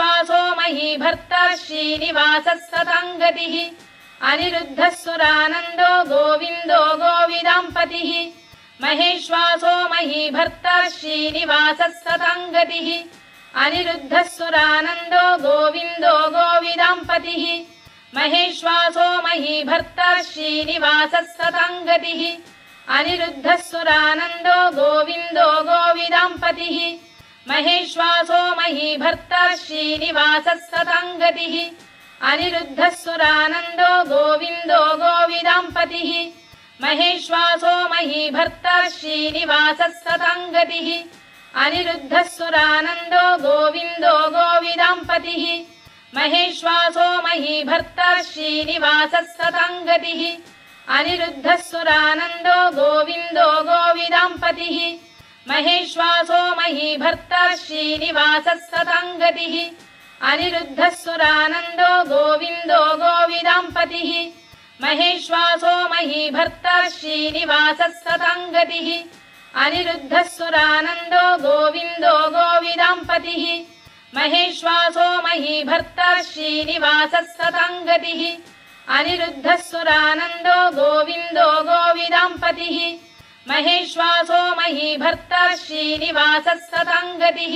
महेश्वासो महीभर्ता श्रीनिवासः सतं गतिः अनिरुद्धः सुरानन्दो गोविन्दो गोविदाम्पतिः महेश्वासो महीभर्ता श्रीनिवासः सतं गतिः अनिरुद्धः सुरानन्दो गोविन्दो गोविदाम्पतिः महेश्वासो महीभर्ता श्रीनिवासः सतं गतिः अनिरुद्धः सुरानन्दो गोविन्दो गोविदाम्पतिः महेश्वासो महीभर्ता श्रीनिवासः सतं गतिः अनिरुद्धः सुरानन्दो गोविन्दो गोविदाम्पतिः महेश्वासो महीभर्ता श्रीनिवासः सतं गतिः अनिरुद्धः सुरानन्दो गोविन्दो गोविदाम्पतिः महेश्वासो महीभर्ता श्रीनिवासः सतं गतिः अनिरुद्धः सुरानन्दो गोविन्दो गोविदाम्पतिः महेश्वासो महीभर्ता श्रीनिवासः सतं गतिः अनिरुद्धः सुरानन्दो गोविन्दो गोविदाम्पतिः महेश्वासो महीभर्ता श्रीनिवासः सतं गतिः अनिरुद्धः सुरानन्दो गोविन्दो गोविदाम्पतिः महेश्वासो महीभर्ता श्रीनिवासः सतं गतिः अनिरुद्धः सुरानन्दो गोविन्दो गोविदाम्पतिः महेश्वासो महीभर्ता श्रीनिवासः सतं गतिः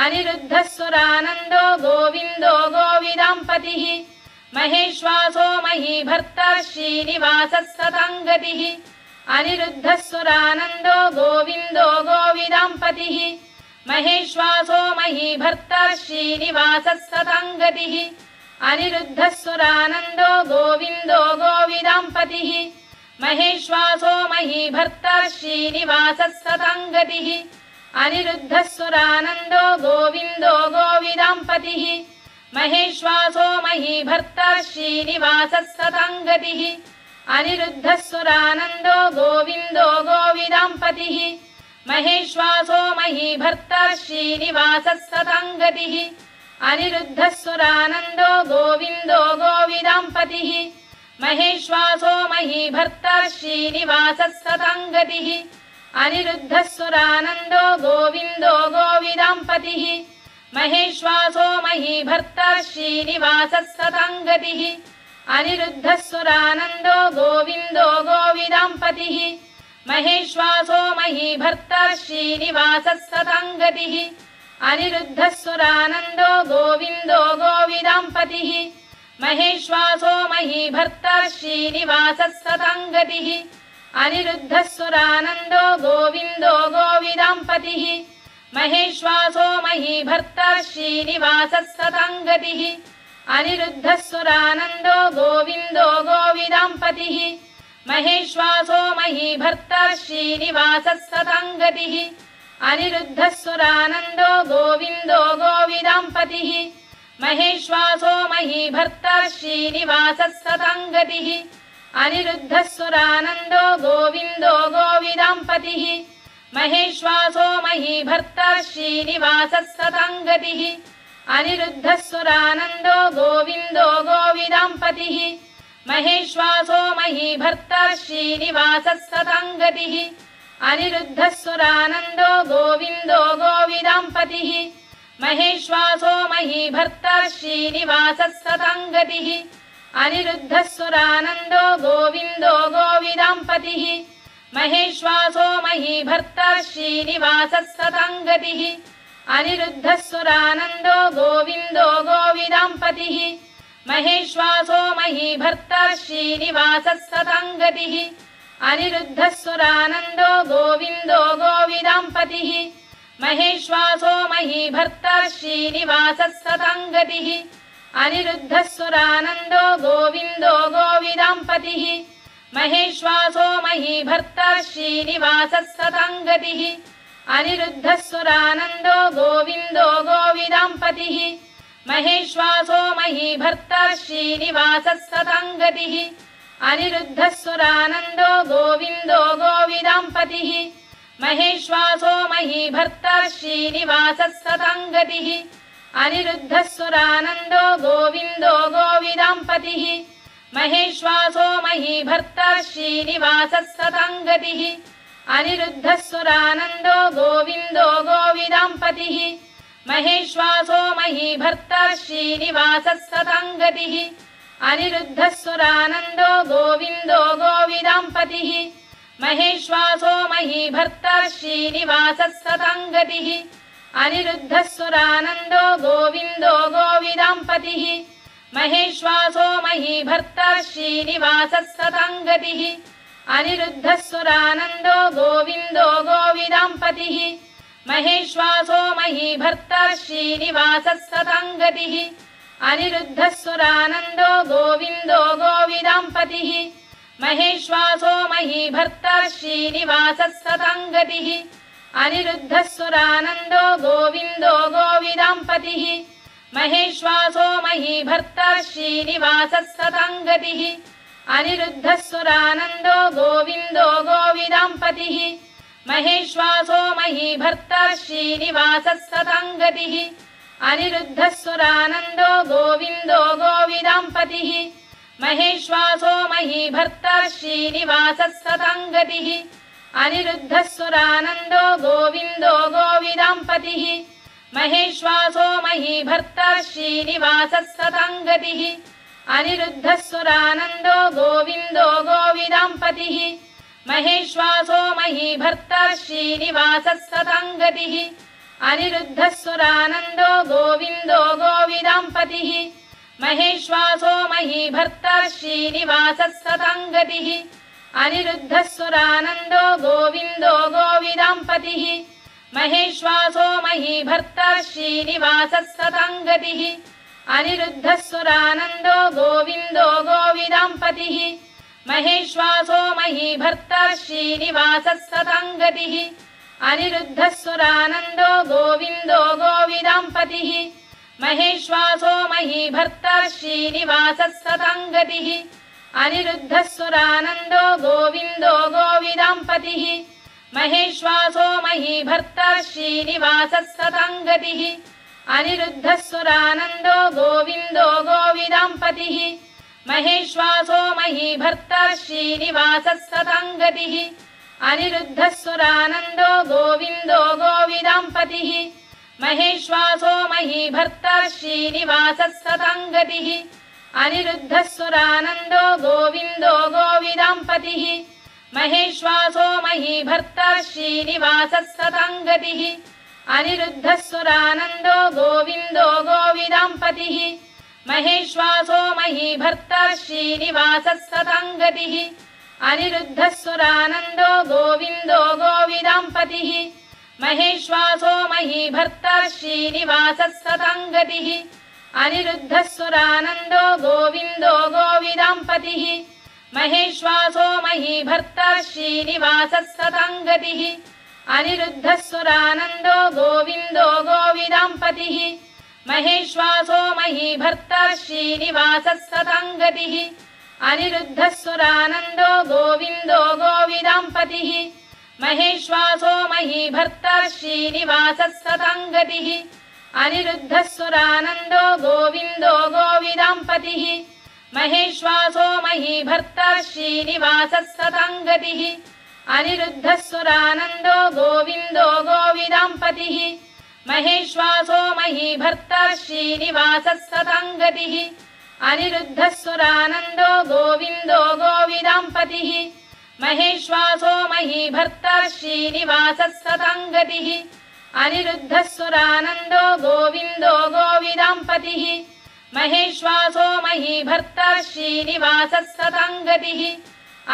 अनिरुद्धः सुरानन्दो गोविन्दो गोविदाम्पतिः महेश्वासो महीभर्ता श्रीनिवासः सतं गतिः अनिरुद्धः सुरानन्दो गोविन्दो गोविदाम्पतिः महेश्वासो महीभर्ता श्रीनिवासः सतं गतिः अनिरुद्धः सुरानन्दो गोविन्दो गोविदाम्पतिः महेश्वासो महीभर्ता श्रीनिवासः सतं गतिः अनिरुद्धः सुरानन्दो गोविन्दो गोविदाम्पतिः महेश्वासो महीभर्ता श्रीनिवासः सतं गतिः अनिरुद्धः सुरानन्दो गोविन्दो गोविदाम्पतिः महेश्वासो महीभर्ता श्रीनिवासः सतं गतिः अनिरुद्धः सुरानन्दो गोविन्दो गोविदाम्पतिः महेश्वासो महीभर्ता श्रीनिवासः सतं गतिः अनिरुद्धः सुरानन्दो गोविन्दो गोविदाम्पतिः महेश्वासो महीभर्ता श्रीनिवासः सतं गतिः अनिरुद्धः सुरानन्दो गोविन्दो गोविदाम्पतिः महेश्वासो महीभर्ता श्रीनिवासः सतं गतिः अनिरुद्धः सुरानन्दो गोविन्दो गोविदाम्पतिः महेश्वासो महीभर्ता श्रीनिवासः सतं गतिः अनिरुद्धः सुरानन्दो गोविन्दो गोविदाम्पतिः महेश्वासो महीभर्ता श्रीनिवासः सतं गतिः अनिरुद्धः सुरानन्दो गोविन्दो गोविदाम्पतिः महेश्वासो महीभर्ता श्रीनिवासः सतं गतिः अनिरुद्धः सुरानन्दो गोविन्दो गोविदाम्पतिः महेश्वासो महीभर्ता श्रीनिवासः सतं गतिः अनिरुद्धः सुरानन्दो गोविन्दो गोविदाम्पतिः महेश्वासो महीभर्ता श्रीनिवासः सतं गतिः अनिरुद्धः सुरानन्दो गोविन्दो गोविदाम्पतिः महेश्वासो महीभर्ता श्रीनिवासः सतं गतिः अनिरुद्धः सुरानन्दो गोविन्दो गोविदाम्पतिः महेश्वासो महीभर्ता श्रीनिवासः सतं गतिः अनिरुद्धः सुरानन्दो गोविन्दो गोविदाम्पतिः महेश्वासो महीभर्ता श्रीनिवासः सतं गतिः अनिरुद्धः सुरानन्दो गोविन्दो गोविदाम्पतिः महेश्वासो महीभर्ता श्रीनिवासः सतं गतिः अनिरुद्धः सुरानन्दो गोविन्दो गोविदाम्पतिः महेश्वासो महीभर्ता श्रीनिवासः सतं गतिः अनिरुद्धः सुरानन्दो गोविन्दो गोविदाम्पतिः महेश्वासो महीभर्ता श्रीनिवासः सतं गतिः अनिरुद्धः सुरानन्दो गोविन्दो गोविदाम्पतिः महेश्वासो महीभर्ता श्रीनिवासः सतं गतिः अनिरुद्धः सुरानन्दो गोविन्दो गोविदाम्पतिः महेश्वासो महीभर्ता श्रीनिवासः सतं गतिः अनिरुद्धः सुरानन्दो गोविन्दो गोविदाम्पतिः महेश्वासो महीभर्ता श्रीनिवासः सतं गतिः अनिरुद्धः सुरानन्दो गोविन्दो गोविदाम्पतिः महेश्वासो महीभर्ता श्रीनिवासः सतां गतिः अनिरुद्धः सुरानन्दो गोविन्दो गोविदाम्पतिः महेश्वासो महीभर्ता श्रीनिवासः सतां गतिः अनिरुद्धः सुरानन्दो गोविन्दो गोविदाम्पतिः महेश्वासो महीभर्ता श्रीनिवासः सतां गतिः अनिरुद्धः सुरानन्दो गोविन्दो गोविदाम्पतिः महेश्वासो महीभर्ता श्रीनिवासः सतां गतिः अनिरुद्धः सुरानन्दो गोविन्दो गोविदाम्पतिः महेश्वासो महीभर्ता श्रीनिवासः सतां गतिः अनिरुद्धः सुरानन्दो गोविन्दो गोविदाम्पतिः महेश्वासो महीभर्ता श्रीनिवासः सतां गतिः अनिरुद्धः सुरानन्दो गोविन्दो गोविदाम्पतिः महेश्वासो महीभर्ता श्रीनिवासः सतां गतिः अनिरुद्धः सुरानन्दो गोविन्दो गोविदाम्पतिः महेश्वासो महीभर्ता श्रीनिवासः सतां गतिः अनिरुद्धः सुरानन्दो गोविन्दो गोविदाम्पतिः महेश्वासो महीभर्ता श्रीनिवासः सतां गतिः अनिरुद्धः सुरानन्दो गोविन्दो गोविदाम्पतिः महेश्वासो महीभर्ता श्रीनिवासः सतां गतिः अनिरुद्धः सुरानन्दो गोविन्दो गोविदाम्पतिः महेश्वासो महीभर्ता श्रीनिवासः सतां गतिः अनिरुद्धः सुरानन्दो गोविन्दो गोविदाम्पतिः महेश्वासो महीभर्ता श्रीनिवासः सतां गतिः अनिरुद्धः सुरानन्दो गोविन्दो गोविदाम्पतिः महेश्वासो महीभर्ता श्रीनिवासः सतां गतिः अनिरुद्धः सुरानन्दो गोविन्दो गोविदाम्पतिः महेश्वासो महीभर्ता श्रीनिवासः सतां गतिः अनिरुद्धः सुरानन्दो गोविन्दो गोविदाम्पतिः महेश्वासो महीभर्ता श्रीनिवासः सतां गतिः अनिरुद्धः सुरानन्दो गोविन्दो गोविदाम्पतिः महेश्वासो महीभर्ता श्रीनिवासः सतां गतिः अनिरुद्धः सुरानन्दो गोविन्दो गोविदाम्पतिः महेश्वासो महीभर्ता श्रीनिवासः सतां गतिः अनिरुद्धः सुरानन्दो गोविन्दो गोविदाम्पतिः महेश्वासो महीभर्ता श्रीनिवासः सतां गतिः अनिरुद्धः सुरानन्दो गोविन्दो गोविदाम्पतिः महेश्वासो महीभर्ता श्रीनिवासः सतां गतिः अनिरुद्धः सुरानन्दो गोविन्दो गोविदाम्पतिः महेश्वासो महीभर्ता श्रीनिवासः सतां गतिः अनिरुद्धः सुरानन्दो गोविन्दो गोविदाम्पतिः महेश्वासो महीभर्ता श्रीनिवासः सतां गतिः अनिरुद्धः सुरानन्दो गोविन्दो गोविदाम्पतिः महेश्वासो महीभर्ता श्रीनिवासः सतां गतिः अनिरुद्धः सुरानन्दो गोविन्दो गोविदाम्पतिः महेश्वासो महीभर्ता श्रीनिवासः सतां गतिः अनिरुद्धः सुरानन्दो गोविन्दो गोविदाम्पतिः महेश्वासो महीभर्ता श्रीनिवासः सतां गतिः अनिरुद्धः सुरानन्दो गोविन्दो गोविदाम्पतिः महेश्वासो महीभर्ता श्रीनिवासः सतां गतिः अनिरुद्धः सुरानन्दो गोविन्दो गोविदाम्पतिः महेश्वासो महीभर्ता श्रीनिवासः सतां गतिः अनिरुद्धः सुरानन्दो गोविन्दो गोविदाम्पतिः महेश्वासो महीभर्ता श्रीनिवासः सतां गतिः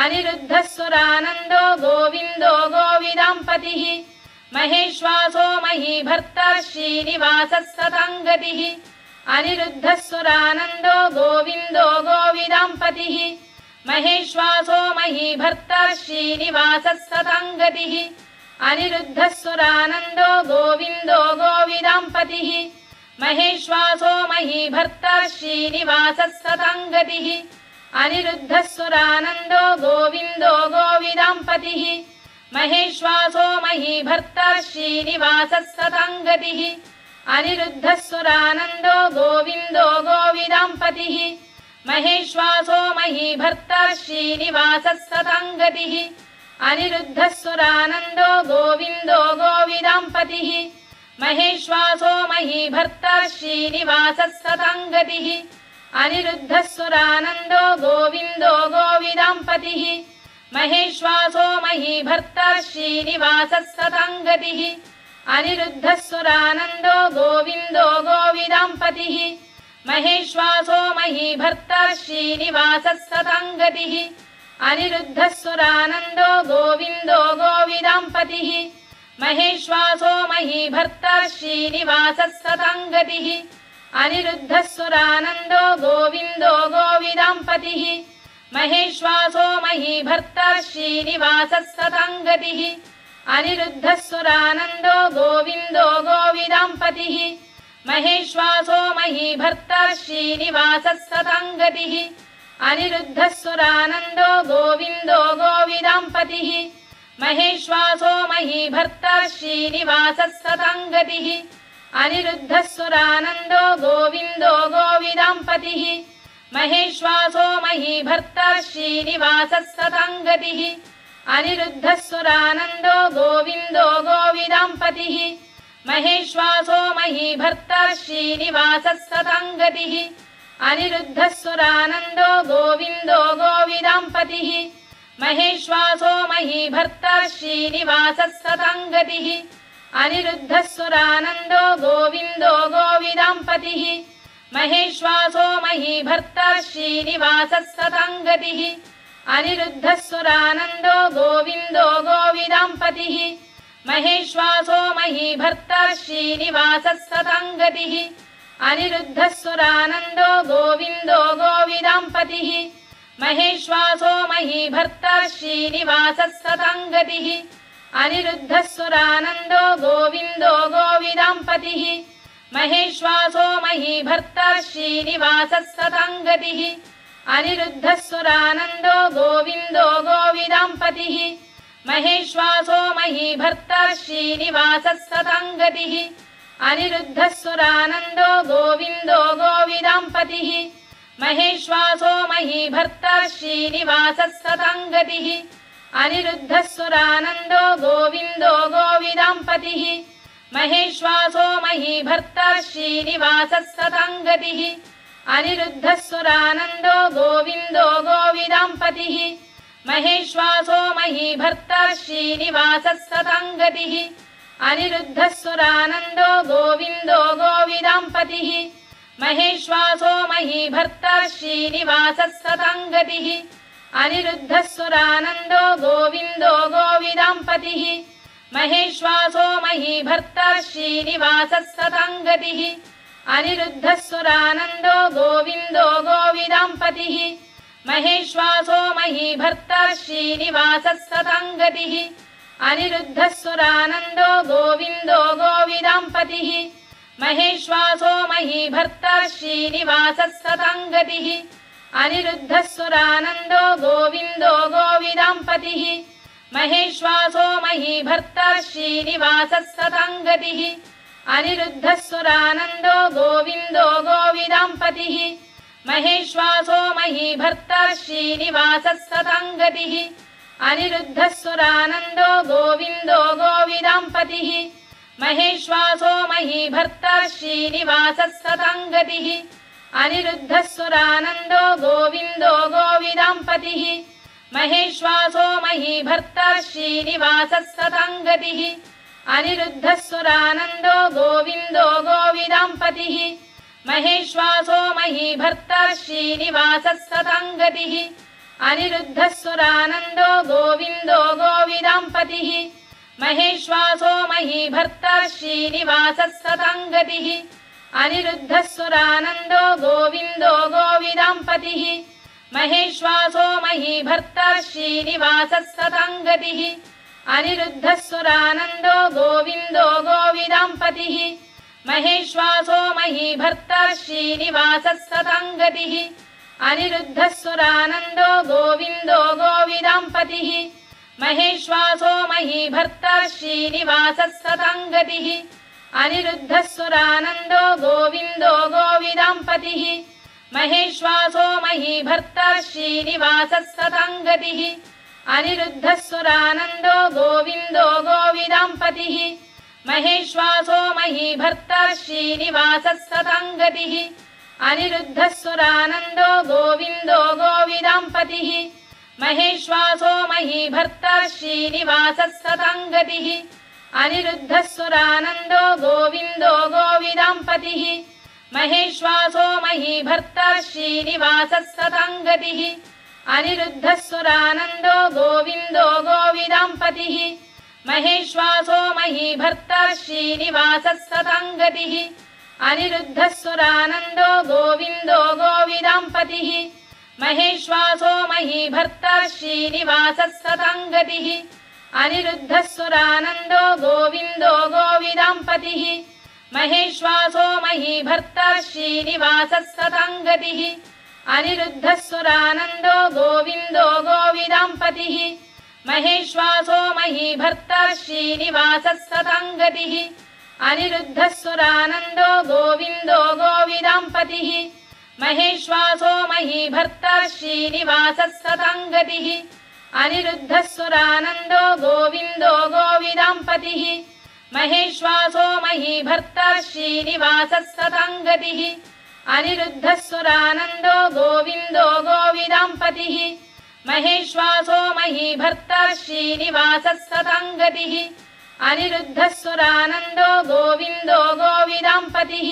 अनिरुद्धः सुरानन्दो गोविन्दो गोविदाम्पतिः महेश्वासो महीभर्ता श्रीनिवासः सतां गतिः अनिरुद्धः सुरानन्दो गोविन्दो गोविदाम्पतिः महेश्वासो महीभर्ता श्रीनिवासः सतां गतिः अनिरुद्धः सुरानन्दो गोविन्दो गोविदाम्पतिः महेश्वासो महीभर्ता श्रीनिवासः सतां गतिः अनिरुद्धः सुरानन्दो गोविन्दो गोविदाम्पतिः महेश्वासो महीभर्ता श्रीनिवासः सतां गतिः अनिरुद्धः सुरानन्दो गोविन्दो गोविदाम्पतिः महेश्वासो महीभर्ता श्रीनिवासः सतां गतिः अनिरुद्धः सुरानन्दो गोविन्दो गोविदाम्पतिः महेश्वासो महीभर्ता श्रीनिवासः सताङ्गतिः अनिरुद्धः सुरानन्दो गोविन्दो गोविदाम्पतिः महेश्वासो महीभर्ता श्रीनिवासः सताङ्गतिः अनिरुद्धः सुरानन्दो गोविन्दो गोविदाम्पतिः महेश्वासो महीभर्ता श्रीनिवासः सताङ्गतिः अनिरुद्धः सुरानन्दो गोविन्दो गोविदाम्पतिः महेश्वासो महीभर्ता श्रीनिवासः सताङ्गतिः अनिरुद्धः सुरानन्दो गोविन्दो गोविदाम्पतिः महेश्वासो महीभर्ता श्रीनिवासः सताङ्गतिः अनिरुद्धः सुरानन्दो गोविन्दो गोविदाम्पतिः महेश्वासो महीभर्ता श्रीनिवासः सताङ्गतिः अनिरुद्धः सुरानन्दो गोविन्दो गोविदाम्पतिः महेश्वासो महीभर्ता श्रीनिवासः सताङ्गतिः अनिरुद्धः सुरानन्दो गोविन्दो गोविदाम्पतिः महेश्वासो महीभर्ता श्रीनिवासः सताङ्गतिः अनिरुद्धः सुरानन्दो गोविन्दो गोविदाम्पतिः महेश्वासो महीभर्ता श्रीनिवासः सताङ्गतिः अनिरुद्धः सुरानन्दो गोविन्दो गोविदाम्पतिः महेश्वासो महीभर्ता श्रीनिवासः सताङ्गतिः अनिरुद्धः सुरानन्दो गोविन्दो गोविदाम्पतिः महेश्वासो महीभर्ता श्रीनिवासः सताङ्गतिः अनिरुद्धः सुरानन्दो गोविन्दो गोविदाम्पतिः महेश्वासो महीभर्ता श्रीनिवासः सताङ्गतिः अनिरुद्धः सुरानन्दो गोविन्दो गोविदाम्पतिः महेश्वासो महीभर्ता श्रीनिवासः सताङ्गतिः अनिरुद्धः सुरानन्दो गोविन्दो गोविदाम्पतिः महेश्वासो महीभर्ता श्रीनिवासः सताङ्गतिः अनिरुद्धः सुरानन्दो गोविन्दो गोविदाम्पतिः महेश्वासो महीभर्ता श्रीनिवासः सताङ्गतिः अनिरुद्धः सुरानन्दो गोविन्दो गोविदाम्पतिः महेश्वासो महीभर्ता श्रीनिवासः सताङ्गतिः अनिरुद्धः सुरानन्दो गोविन्दो गोविदाम्पतिः महेश्वासो महीभर्ता श्रीनिवासः सताङ्गतिः अनिरुद्धः सुरानन्दो गोविन्दो गोविदाम्पतिः महेश्वासो महीभर्ता श्रीनिवासः सताङ्गतिः अनिरुद्धः सुरानन्दो गोविन्दो गोविदाम्पतिः महेश्वासो महीभर्ता श्रीनिवासः सताङ्गतिः अनिरुद्धः सुरानन्दो गोविन्दो गोविदाम्पतिः महेश्वासो महीभर्ता श्रीनिवासः सताङ्गतिः अनिरुद्धः सुरानन्दो गोविन्दो गोविदाम्पतिः महेश्वासो महीभर्ता श्रीनिवासः सताङ्गतिः अनिरुद्धः सुरानन्दो गोविन्दो गोविदाम्पतिः महेश्वासो महीभर्ता श्रीनिवासः सताङ्गतिः अनिरुद्धः सुरानन्दो गोविन्दो गोविदाम्पतिः महेश्वासो महीभर्ता श्रीनिवासः सताङ्गतिः अनिरुद्धः सुरानन्दो गोविन्दो गोविदाम्पतिः महेश्वासो महीभर्ता श्रीनिवासः सताङ्गतिः अनिरुद्धः सुरानन्दो गोविन्दो गोविदाम्पतिः महेश्वासो महीभर्ता श्रीनिवासः सताङ्गतिः अनिरुद्धः सुरानन्दो गोविन्दो गोविदाम्पतिः महेश्वासो महीभर्ता श्रीनिवासः सताङ्गतिः अनिरुद्धः सुरानन्दो गोविन्दो गोविदाम्पतिः महेश्वासो महीभर्ता श्रीनिवासः सताङ्गतिः अनिरुद्धः सुरानन्दो गोविन्दो गोविदाम्पतिः महेश्वासो महीभर्ता श्रीनिवासः सताङ्गतिः अनिरुद्धः सुरानन्दो गोविन्दो गोविदाम्पतिः महेश्वासो महीभर्ता श्रीनिवासः सताङ्गतिः अनिरुद्धः सुरानन्दो गोविन्दो गोविदाम्पतिः महेश्वासो महीभर्ता श्रीनिवासः सताङ्गतिः अनिरुद्धः सुरानन्दो गोविन्दो गोविदाम्पतिः महेश्वासो महीभर्ता श्रीनिवासः सताङ्गतिः अनिरुद्धः सुरानन्दो गोविन्दो गोविदाम्पतिः महेश्वासो महीभर्ता श्रीनिवासः सताङ्गतिः अनिरुद्धः सुरानन्दो गोविन्दो गोविदाम्पतिः महेश्वासो महीभर्ता श्रीनिवासः सतं गतिः अनिरुद्धः सुरानन्दो गोविन्दो गोविदाम्पतिः महेश्वासो महीभर्ता श्रीनिवासः सतं गतिः अनिरुद्धः सुरानन्दो गोविन्दो गोविदाम्पतिः महेश्वासो महीभर्ता श्रीनिवासः सतं गतिः अनिरुद्धः सुरानन्दो गोविन्दो गोविदाम्पतिः महेश्वासो महीभर्ता श्रीनिवासः सतं गतिः अनिरुद्धः सुरानन्दो गोविन्दो गोविदाम्पतिः महेश्वासो महीभर्ता श्रीनिवासः सतं गतिः अनिरुद्धः सुरानन्दो गोविन्दो गोविदाम्पतिः महेश्वासो महीभर्ता श्रीनिवासः सतं गतिः अनिरुद्धः सुरानन्दो गोविन्दो गोविदाम्पतिः महेश्वासो महीभर्ता श्रीनिवासः सतं गतिः अनिरुद्धः सुरानन्दो गोविन्दो गोविदाम्पतिः महेश्वासो महीभर्ता श्रीनिवासः सतं गतिः अनिरुद्धः सुरानन्दो गोविन्दो गोविदाम्पतिः महेश्वासो महीभर्ता श्रीनिवासः सतं गतिः अनिरुद्धः सुरानन्दो गोविन्दो गोविदाम्पतिः महेश्वासो महीभर्ता श्रीनिवासः सतं गतिः अनिरुद्धः सुरानन्दो गोविन्दो गोविदाम्पतिः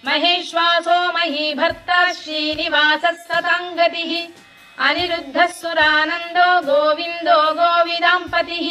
महेश्वासो महीभर्ता श्रीनिवासः सतं गतिः अनिरुद्धः सुरानन्दो गोविन्दो गोविदाम्पतिः